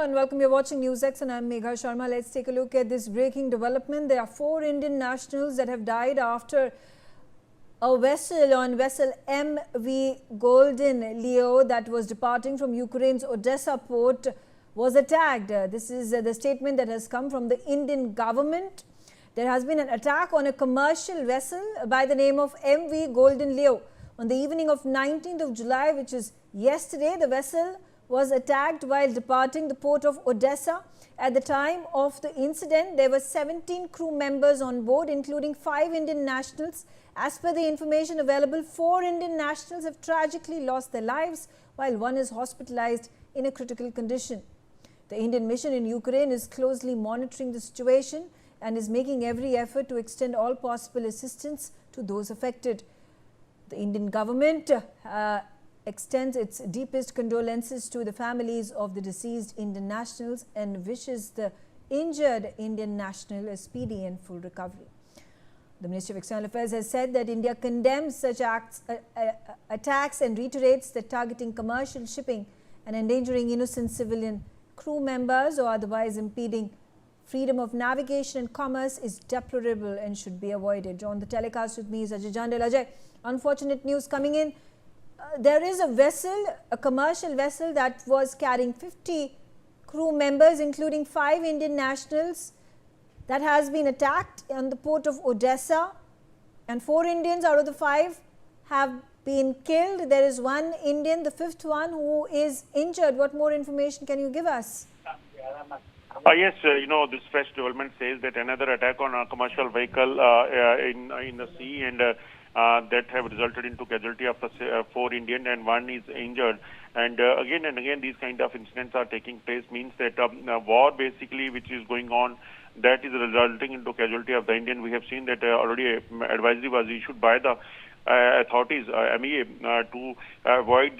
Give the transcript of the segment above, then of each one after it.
and welcome. You're watching NewsX and I'm Megha Sharma. Let's take a look at this breaking development. There are 4 Indian nationals that have died after a vessel on vessel MV Golden Leo that was departing from Ukraine's Odessa port was attacked. This is the statement that has come from the Indian government. There has been an attack on a commercial vessel by the name of MV Golden Leo. On the evening of 19th of July, which is yesterday, the vessel was attacked while departing the port of Odessa. At the time of the incident, there were 17 crew members on board, including 5 Indian nationals. As per the information available, 4 Indian nationals have tragically lost their lives, while 1 is hospitalized in a critical condition. The Indian mission in Ukraine is closely monitoring the situation and is making every effort to extend all possible assistance to those affected. The Indian government extends its deepest condolences to the families of the deceased Indian nationals and wishes the injured Indian national a speedy and full recovery. The Ministry of External Affairs has said that India condemns such attacks and reiterates that targeting commercial shipping and endangering innocent civilian crew members or otherwise impeding freedom of navigation and commerce is deplorable and should be avoided. On the telecast with me is Ajay Jandal. Ajay, unfortunate news coming in. There is a vessel, a commercial vessel that was carrying 50 crew members, including 5 Indian nationals, that has been attacked on the port of Odessa, and 4 Indians out of the 5 have been killed. There is 1 Indian, the 5th one, who is injured. What more information can you give us? Yes, this fresh development says that another attack on a commercial vehicle in the sea and that have resulted into casualty of 4 Indian and 1 is injured. And again, these kind of incidents are taking place, means that war basically which is going on, that is resulting into casualty of the Indian. We have seen that already advisory was issued by the authorities, MEA, to avoid,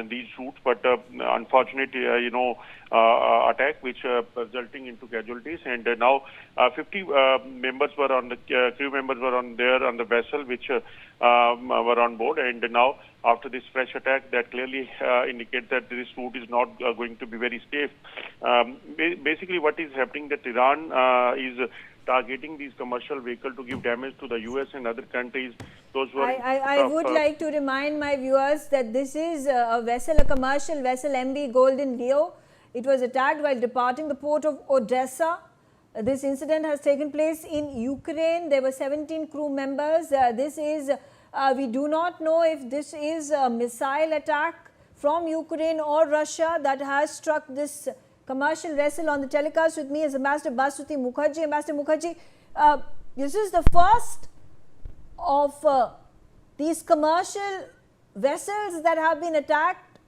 these routes, but unfortunately, attack which resulting into casualties. And now 50 members were on the crew members were on the vessel which were on board. And now after this fresh attack, that clearly indicates that this route is not going to be very safe. Basically, what is happening that Iran is targeting these commercial vehicles to give damage to the US and other countries. Those were I would like to remind my viewers that this is a vessel, a commercial vessel, MV Golden Leo. It was attacked while departing the port of Odessa. This incident has taken place in Ukraine. There were 17 crew members. We do not know if this is a missile attack from Ukraine or Russia that has struck this commercial vessel. On the telecast with me is Ambassador Basuti Mukherjee. Ambassador Mukherjee, this is the first of these commercial vessels that have been attacked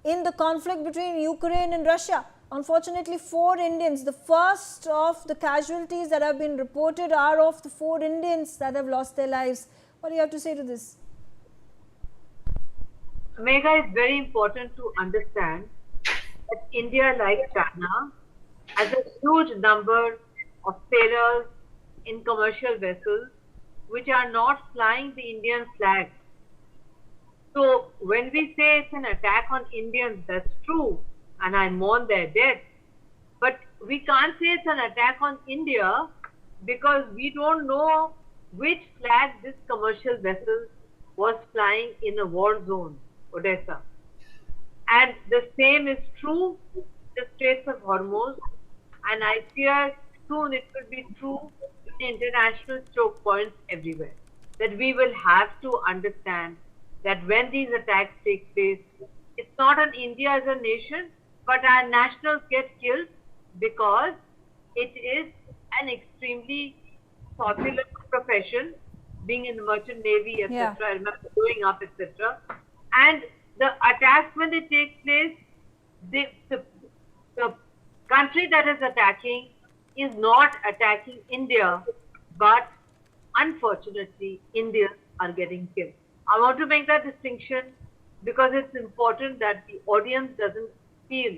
in the conflict between Ukraine and Russia. Unfortunately, 4 Indians, the first of the casualties that have been reported are of the 4 Indians that have lost their lives. What do you have to say to this? Megha, it's very important to understand that India, like China, has a huge number of sailors in commercial vessels which are not flying the Indian flag. So when we say it's an attack on Indians, that's true, and I mourn their death. But we can't say it's an attack on India because we don't know which flag this commercial vessel was flying in a war zone, Odessa. And the same is true in the Straits of Hormuz, and I fear soon it will be true in international choke points everywhere. That we will have to understand that when these attacks take place, it's not on India as a nation, but our nationals get killed because it is an extremely popular profession, being in the merchant navy, etc. Yeah. I remember growing up, etc. And the attacks, when they take place, the country that is attacking is not attacking India, but unfortunately, Indians are getting killed. I want to make that distinction because it's important that the audience doesn't feel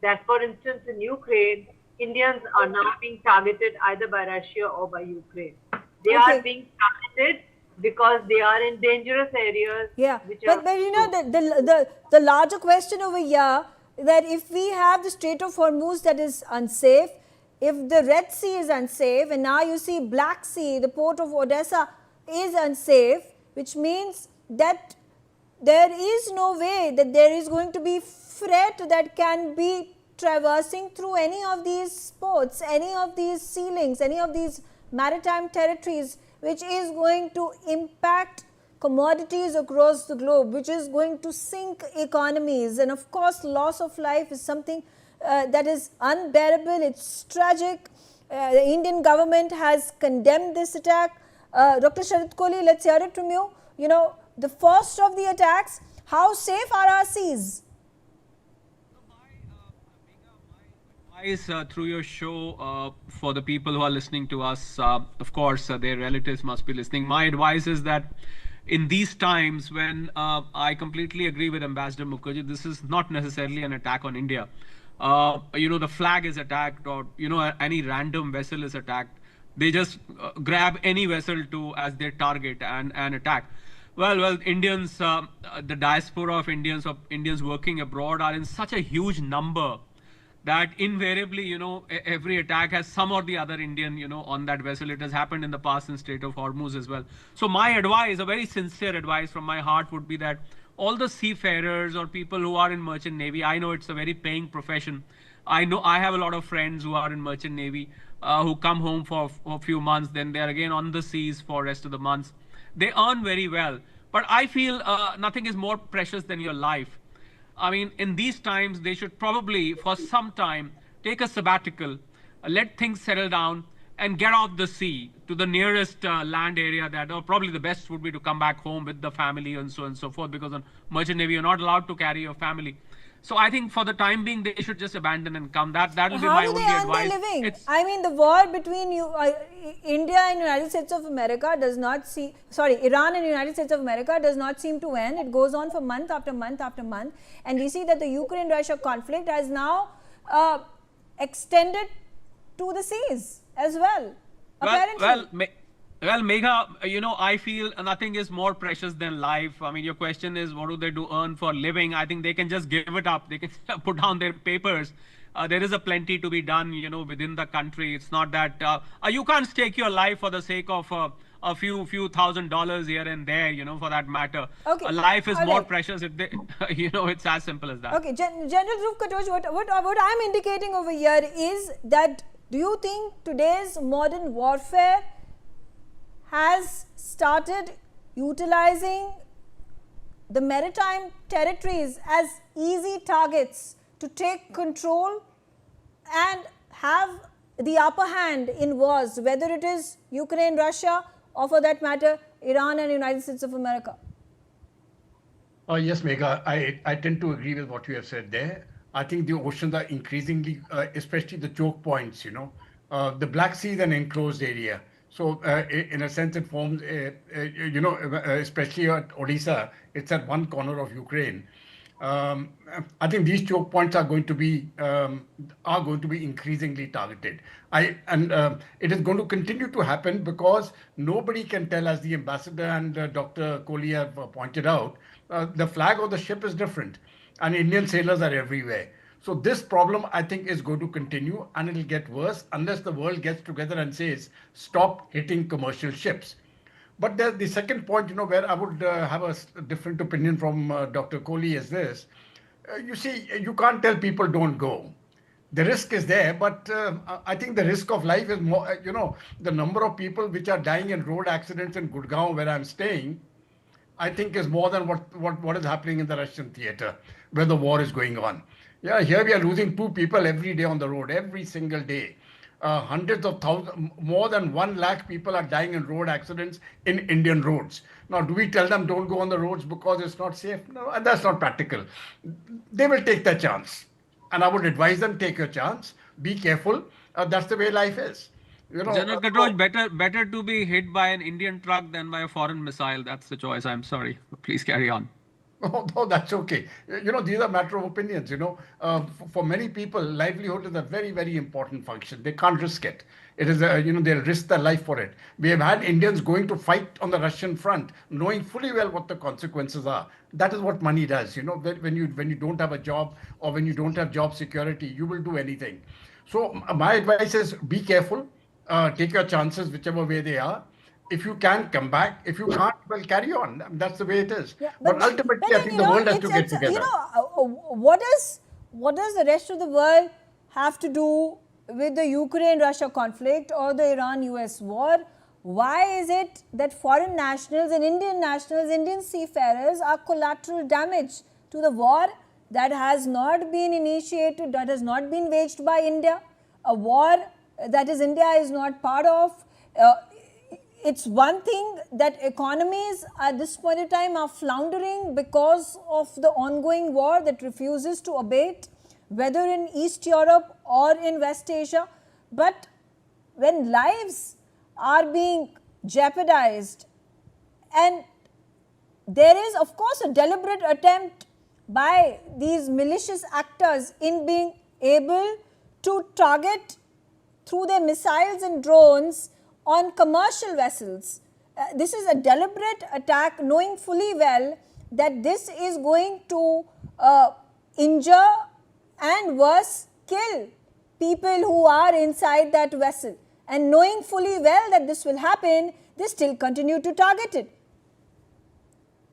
that, for instance, in Ukraine, Indians are now being targeted either by Russia or by Ukraine. They are being targeted because they are in dangerous areas. Yeah, but you know, the larger question over here, that if we have the Strait of Hormuz that is unsafe, if the Red Sea is unsafe, and now you see Black Sea, the port of Odessa is unsafe, which means that there is no way that there is going to be freight that can be traversing through any of these ports, any of these sea links, any of these maritime territories, which is going to impact commodities across the globe, which is going to sink economies. And of course, loss of life is something that is unbearable. It's tragic. The Indian government has condemned this attack. Dr. Sharat Kohli, let's hear it from you. You know, the first of the attacks, how safe are our seas? Through your show, for the people who are listening to us, of course, their relatives must be listening. My advice is that in these times when I completely agree with Ambassador Mukherjee, this is not necessarily an attack on India. The flag is attacked, or, any random vessel is attacked. They just grab any vessel as their target and attack. Well, Indians, the diaspora of Indians working abroad are in such a huge number that invariably, every attack has some or the other Indian, on that vessel. It has happened in the past in Strait of Hormuz as well. So my advice, a very sincere advice from my heart, would be that all the seafarers or people who are in merchant navy, I know it's a very paying profession. I know I have a lot of friends who are in merchant navy who come home for a few months, then they're again on the seas for rest of the months. They earn very well. But I feel nothing is more precious than your life. I mean, in these times, they should probably, for some time, take a sabbatical, let things settle down, and get off the sea to the nearest land area or probably the best would be to come back home with the family and so on and so forth, because on merchant navy, you're not allowed to carry your family. So I think for the time being, they should just abandon and come. That'll be my only advice. How do they earn their living? I mean, the war between India and United States of America does not Iran and United States of America does not seem to end. It goes on for month after month after month. And we see that the Ukraine-Russia conflict has now extended to the seas as well. Apparently. Well, Megha, I feel nothing is more precious than life. I mean, your question is, what do they do earn for living? I think they can just give it up. They can put down their papers. There is a plenty to be done, within the country. It's not that you can't stake your life for the sake of a few $1,000s here and there, for that matter. Okay. Life is more precious if they, it's as simple as that. Okay, General Dhruv Katoch, what I'm indicating over here is that, do you think today's modern warfare has started utilizing the maritime territories as easy targets to take control and have the upper hand in wars, whether it is Ukraine, Russia, or for that matter, Iran and United States of America? Yes, Megha, I tend to agree with what you have said there. I think the oceans are increasingly, especially the choke points, the Black Sea is an enclosed area. So in a sense, it forms, especially at Odessa, it's at one corner of Ukraine. I think these choke points are going to be increasingly targeted. It is going to continue to happen because nobody can tell, as the ambassador and Dr. Kohli have pointed out, the flag of the ship is different, and Indian sailors are everywhere. So this problem, I think, is going to continue, and it'll get worse unless the world gets together and says, stop hitting commercial ships. But the second point, where I would have a different opinion from Dr. Kohli is this. You see, you can't tell people don't go. The risk is there, but I think the risk of life is more, the number of people which are dying in road accidents in Gurgaon, where I'm staying, I think is more than what is happening in the Russian theater, where the war is going on. Yeah, here we are losing 2 people every day on the road, every single day. Hundreds of thousands, more than 1 lakh people are dying in road accidents in Indian roads. Now, do we tell them don't go on the roads because it's not safe? No, and that's not practical. They will take their chance. And I would advise them, take your chance, be careful. That's the way life is. General Katoch, better to be hit by an Indian truck than by a foreign missile. That's the choice. I'm sorry. Please carry on. Oh, that's okay. These are matter of opinions. For many people, livelihood is a very, very important function. They can't risk it. It is, they'll risk their life for it. We have had Indians going to fight on the Russian front, knowing fully well what the consequences are. That is what money does. When you don't have a job or when you don't have job security, you will do anything. So my advice is be careful. Take your chances, whichever way they are. If you can, come back. If you can't, well, carry on. That's the way it is. Yeah, But but ultimately, I then, think the world has to get it's together. what does the rest of the world have to do with the Ukraine-Russia conflict or the Iran-US war? Why is it that foreign nationals and Indian nationals, Indian seafarers, are collateral damage to the war that has not been initiated, that has not been waged by India, a war that is India is not part of? It's one thing that economies at this point in time are floundering because of the ongoing war that refuses to abate, whether in East Europe or in West Asia. But when lives are being jeopardized, and there is, of course, a deliberate attempt by these malicious actors in being able to target through their missiles and drones on commercial vessels. This is a deliberate attack, knowing fully well that this is going to injure and worse, kill people who are inside that vessel. And knowing fully well that this will happen, they still continue to target it.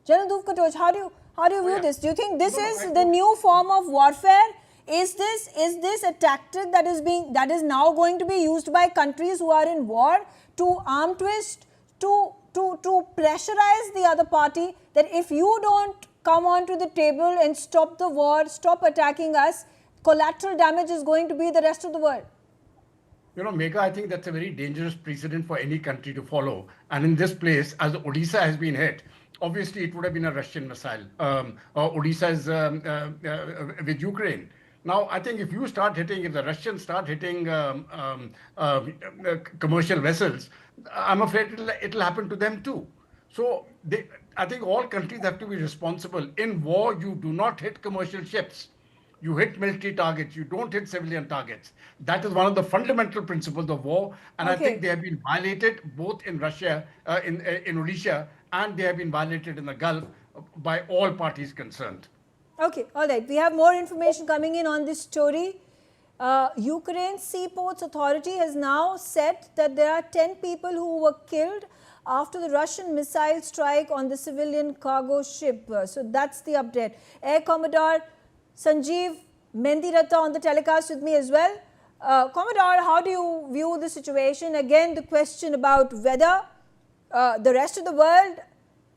General Duvkatoj, how do you view this? Do you think this is the new form of warfare? Is this a tactic that is now going to be used by countries who are in war to arm twist, to pressurize the other party, that if you don't come onto the table and stop the war, stop attacking us, collateral damage is going to be the rest of the world? Megha, I think that's a very dangerous precedent for any country to follow. And in this place, as Odisha has been hit, obviously it would have been a Russian missile. Odisha is with Ukraine. Now, I think if the Russians start hitting commercial vessels, I'm afraid it'll happen to them too. So I think all countries have to be responsible. In war, you do not hit commercial ships. You hit military targets. You don't hit civilian targets. That is one of the fundamental principles of war. And I think they have been violated both in Russia, in Odisha, and they have been violated in the Gulf by all parties concerned. Okay, all right. We have more information coming in on this story. Ukraine Seaports Authority has now said that there are 10 people who were killed after the Russian missile strike on the civilian cargo ship. So that's the update. Air Commodore Sanjeev Mendirata on the telecast with me as well. Commodore, how do you view the situation? Again, the question about whether the rest of the world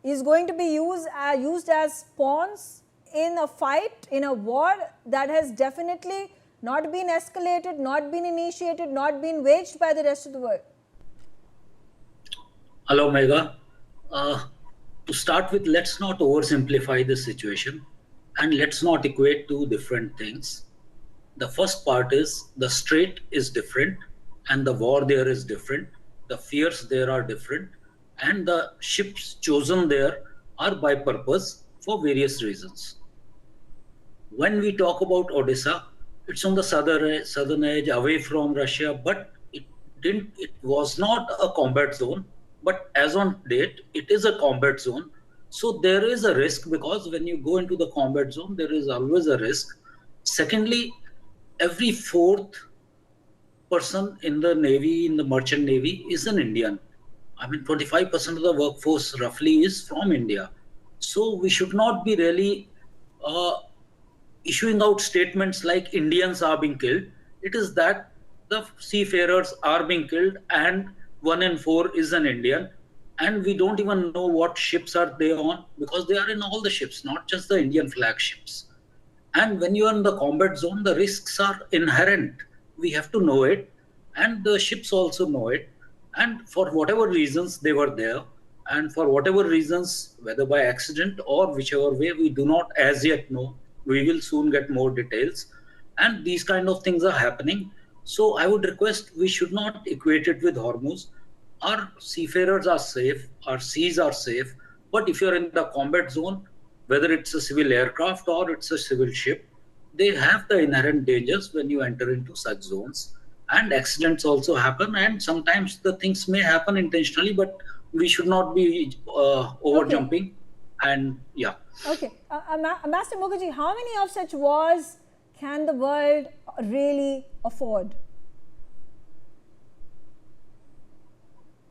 is going to be used as pawns in a fight, in a war that has definitely not been escalated, not been initiated, not been waged by the rest of the world. Hello, Megha. To start with, let's not oversimplify the situation and let's not equate two different things. The first part is the strait is different and the war there is different. The fears there are different and the ships chosen there are by purpose for various reasons. When we talk about Odisha, it's on the southern edge, away from Russia, but it was not a combat zone. But as on date, it is a combat zone. So there is a risk, because when you go into the combat zone, there is always a risk. Secondly, every fourth person in the Navy, in the merchant Navy, is an Indian. I mean, 25% of the workforce roughly is from India. So we should not be really issuing out statements like Indians are being killed. It is that the seafarers are being killed and 1 in 4 is an Indian. And we don't even know what ships are they on, because they are in all the ships, not just the Indian flag ships. And when you are in the combat zone, the risks are inherent. We have to know it, and the ships also know it. And for whatever reasons they were there, and for whatever reasons, whether by accident or whichever way, we do not as yet know. We will soon get more details. And these kind of things are happening. So I would request we should not equate it with Hormuz. Our seafarers are safe, our seas are safe. But if you're in the combat zone, whether it's a civil aircraft or it's a civil ship, they have the inherent dangers when you enter into such zones. And accidents also happen, and sometimes the things may happen intentionally, but we should not be over jumping. And yeah. Okay, Ambassador Mukherjee, how many of such wars can the world really afford?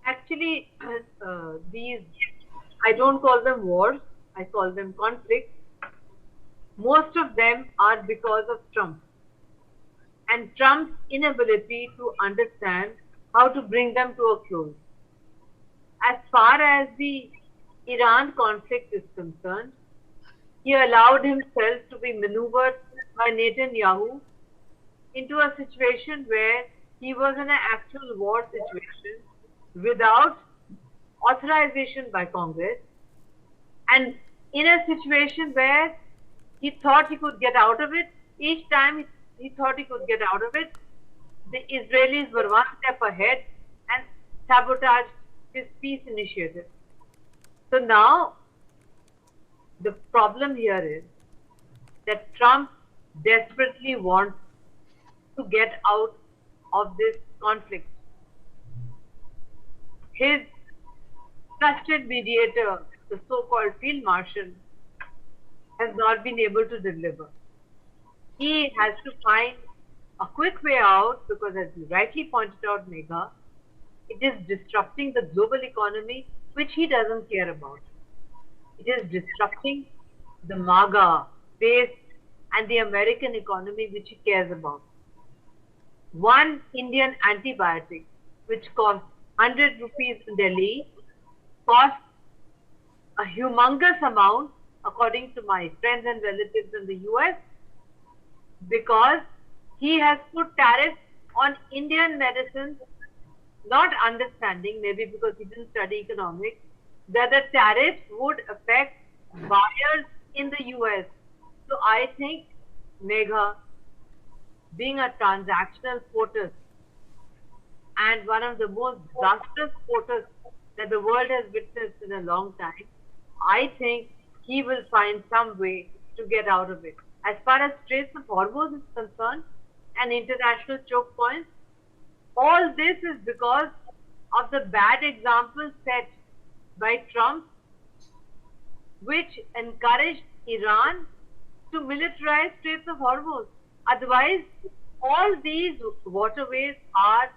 Actually, these, I don't call them wars, I call them conflicts. Most of them are because of Trump and Trump's inability to understand how to bring them to a close. As far as the Iran conflict is concerned, he allowed himself to be maneuvered by Netanyahu into a situation where he was in an actual war situation without authorization by Congress, and in a situation where he thought he could get out of it. Each time he thought he could get out of it, the Israelis were one step ahead and sabotaged his peace initiative. So now the problem here is that Trump desperately wants to get out of this conflict. His trusted mediator, the so-called field marshal, has not been able to deliver. He has to find a quick way out because, as you rightly pointed out, Megha, it is disrupting the global economy, which he doesn't care about. It is disrupting the MAGA base and the American economy, which he cares about. One Indian antibiotic, which costs 100 rupees in Delhi, costs a humongous amount, according to my friends and relatives in the US, because he has put tariffs on Indian medicines, not understanding, maybe because he didn't study economics, that the tariffs would affect buyers in the US. So I think, Megha, being a transactional POTUS and one of the most disastrous POTUS that the world has witnessed in a long time, I think he will find some way to get out of it. As far as Straits of Hormuz is concerned and international choke points, all this is because of the bad example set by Trump, which encouraged Iran to militarize Straits of Hormuz. Otherwise, all these waterways are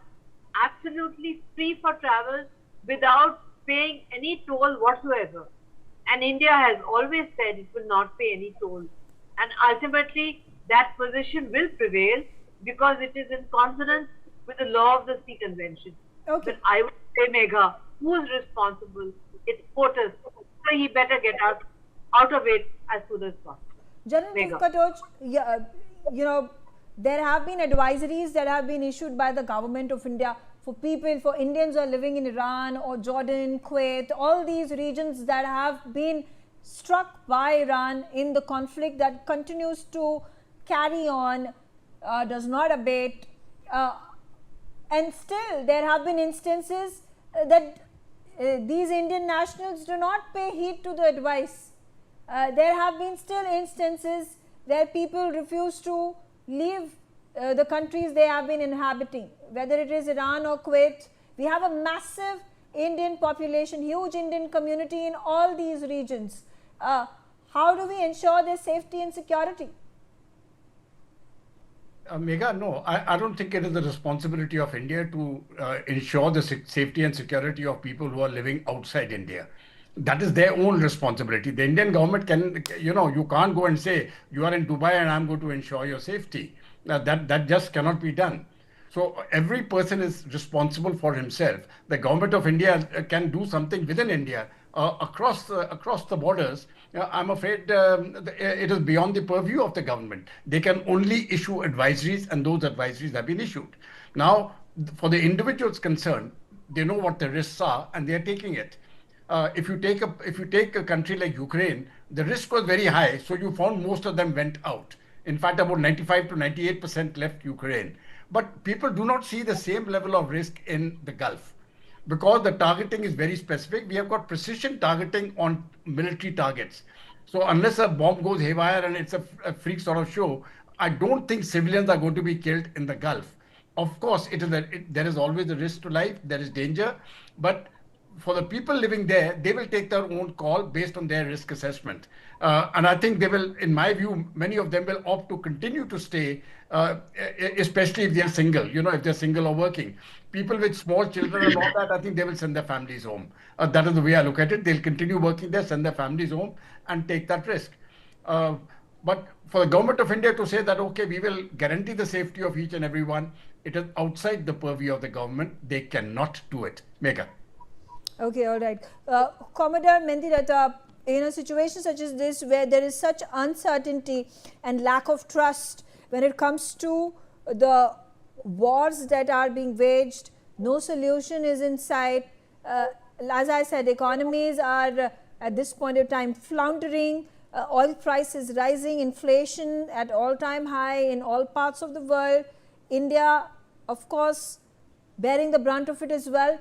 absolutely free for travel without paying any toll whatsoever. And India has always said it will not pay any toll. And ultimately, that position will prevail because it is in consonance with the law of the Sea Convention. Okay. But I would say, Megha, who's responsible? It's POTUS. So he better get out of it as soon as possible. General Katoch, you know, there have been advisories that have been issued by the government of India for people, for Indians who are living in Iran or Jordan, Kuwait, all these regions that have been struck by Iran in the conflict that continues to carry on, does not abate. And still, there have been instances that these Indian nationals do not pay heed to the advice. There have been still instances where people refuse to leave the countries they have been inhabiting, whether it is Iran or Kuwait. We have a massive Indian population, huge Indian community in all these regions. How do we ensure their safety and security? Megha, no, I don't think it is the responsibility of India to ensure the safety and security of people who are living outside India. That is their own responsibility. The Indian government can, you can't go and say, you are in Dubai and I'm going to ensure your safety. That just cannot be done. So every person is responsible for himself. The government of India can do something within India, across the borders. I'm afraid it is beyond the purview of the government. They can only issue advisories, and those advisories have been issued. Now, for the individuals concerned, they know what the risks are and they are taking it. If you take a country like Ukraine, the risk was very high, so you found most of them went out. In fact, about 95 to 98% left Ukraine. But people do not see the same level of risk in the Gulf because the targeting is very specific. We have got precision targeting on military targets. So unless a bomb goes haywire and it's a freak sort of show, I don't think civilians are going to be killed in the Gulf. Of course, there is always a risk to life, there is danger, but for the people living there, they will take their own call based on their risk assessment. And I think they will, in my view, many of them will opt to continue to stay, especially if they're single, if they're single or working. People with small children and all that, I think they will send their families home. That is the way I look at it. They'll continue working there, send their families home, and take that risk. But for the government of India to say that, okay, we will guarantee the safety of each and every one, it is outside the purview of the government. They cannot do it. Megha. Okay, all right. Commodore Mendidatta, in a situation such as this, where there is such uncertainty and lack of trust when it comes to the wars that are being waged, no solution is in sight. As I said, economies are at this point of time floundering, oil prices rising, inflation at all-time high in all parts of the world. India, of course, bearing the brunt of it as well.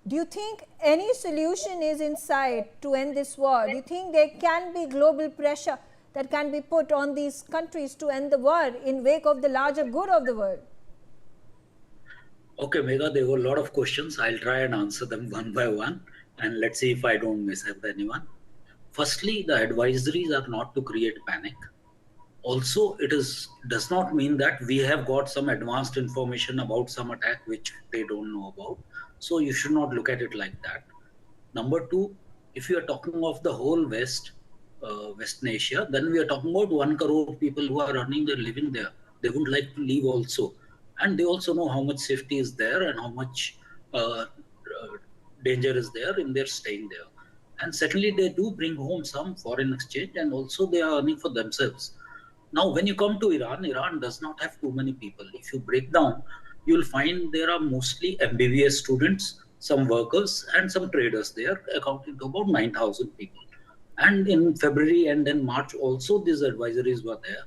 Do you think any solution is in sight to end this war? Do you think there can be global pressure that can be put on these countries to end the war in wake of the larger good of the world? Okay, Megha, there were a lot of questions. I'll try and answer them one by one, and let's see if I don't miss anyone. Firstly, the advisories are not to create panic. Also, does not mean that we have got some advanced information about some attack which they don't know about. So you should not look at it like that. Number two, if you are talking of the whole Western Asia, then we are talking about 1 crore people who are earning their living there. They would like to leave also. And they also know how much safety is there and how much danger is there in their staying there. And secondly, they do bring home some foreign exchange, and also they are earning for themselves. Now, when you come to Iran, Iran does not have too many people. If you break down, you'll find there are mostly MBBS students, some workers, and some traders there, accounting to about 9,000 people. And in February and then March also, these advisories were there.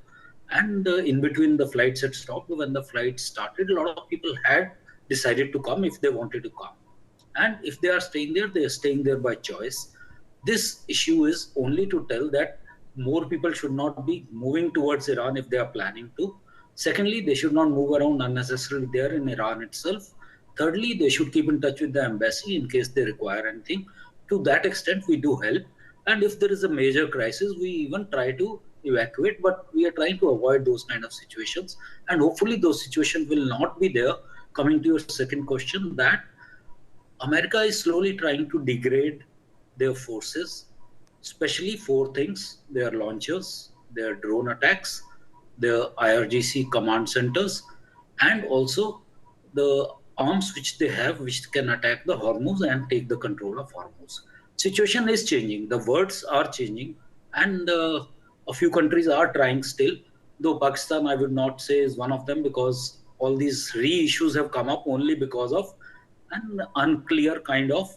And in between, the flights had stopped. When the flight started, a lot of people had decided to come if they wanted to come. And if they are staying there, they are staying there by choice. This issue is only to tell that more people should not be moving towards Iran if they are planning to. Secondly, they should not move around unnecessarily there in Iran itself. Thirdly, they should keep in touch with the embassy in case they require anything. To that extent, we do help. And if there is a major crisis, we even try to evacuate, but we are trying to avoid those kind of situations. And hopefully those situations will not be there. Coming to your second question, that America is slowly trying to degrade their forces, especially 4 things: their launchers, their drone attacks, their IRGC command centers, and also the arms which they have, which can attack the Hormuz and take the control of Hormuz. Situation is changing, the words are changing, and a few countries are trying still, though Pakistan I would not say is one of them, because all these reissues have come up only because of an unclear kind of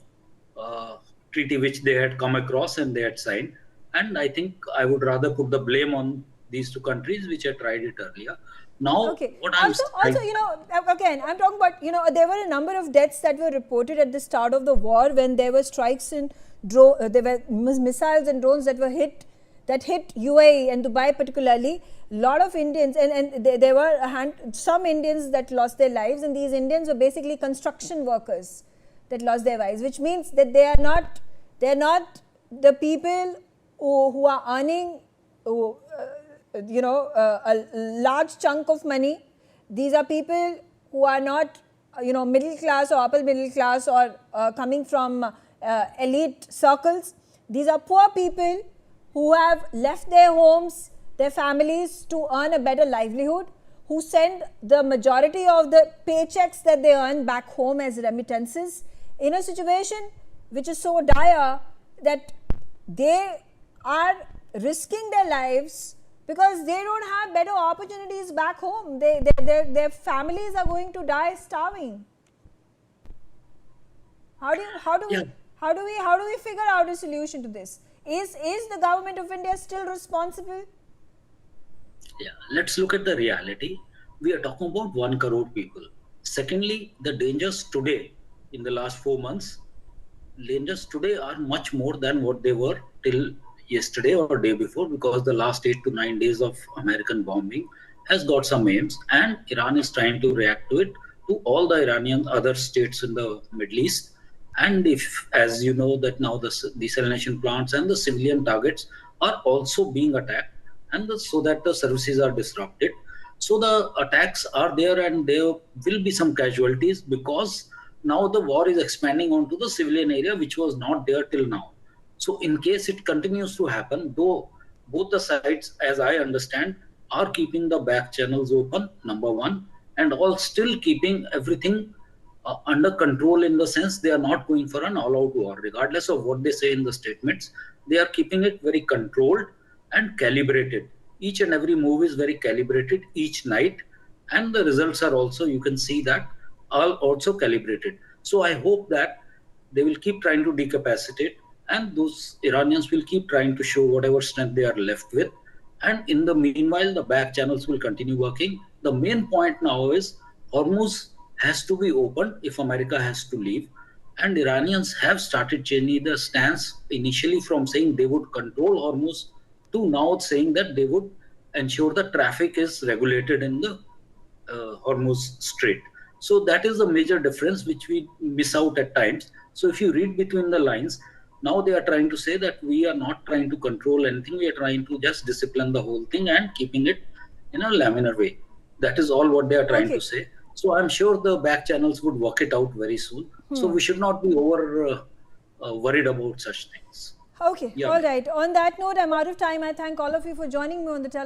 treaty which they had come across and they had signed. And I think I would rather put the blame on these 2 countries which had tried it earlier. Now, okay. Also, again, I'm talking about, there were a number of deaths that were reported at the start of the war when there were strikes in there were missiles and drones that hit UAE and Dubai particularly. A lot of Indians, and there were some Indians that lost their lives, and these Indians were basically construction workers that lost their lives, which means that they are not the people who are earning a large chunk of money. These are people who are not middle class or upper middle class or coming from elite circles. These are poor people who have left their homes, their families, to earn a better livelihood, who send the majority of the paychecks that they earn back home as remittances, in a situation which is so dire that they are risking their lives because they don't have better opportunities back home. Their families are going to die starving. How do we figure out a solution to this? Is the government of India still responsible? Yeah, let's look at the reality. We are talking about 1 crore people. Secondly, the dangers today, in the last 4 months, dangers today are much more than what they were till yesterday or day before, because the last 8 to 9 days of American bombing has got some aims, and Iran is trying to react to it, to all the Iranian other states in the Middle East. And if, as you know, that now the desalination plants and the civilian targets are also being attacked, and so that the services are disrupted. So the attacks are there, and there will be some casualties, because now the war is expanding onto the civilian area, which was not there till now. So in case it continues to happen, though both the sides, as I understand, are keeping the back channels open, number one, and all still keeping everything under control, in the sense they are not going for an all-out war. Regardless of what they say in the statements, they are keeping it very controlled and calibrated. Each and every move is very calibrated each night, and the results are also, you can see that, are also calibrated. So I hope that they will keep trying to decapacitate, and those Iranians will keep trying to show whatever strength they are left with. And in the meanwhile, the back channels will continue working. The main point now is Hormuz has to be opened if America has to leave. And Iranians have started changing their stance, initially from saying they would control Hormuz to now saying that they would ensure the traffic is regulated in the Hormuz Strait. So that is a major difference which we miss out at times. So if you read between the lines, now they are trying to say that we are not trying to control anything. We are trying to just discipline the whole thing and keeping it in a laminar way. That is all what they are trying to say. So I'm sure the back channels would work it out very soon. So we should not be over worried about such things. Okay, all right. On that note, I'm out of time. I thank all of you for joining me on the teleconference.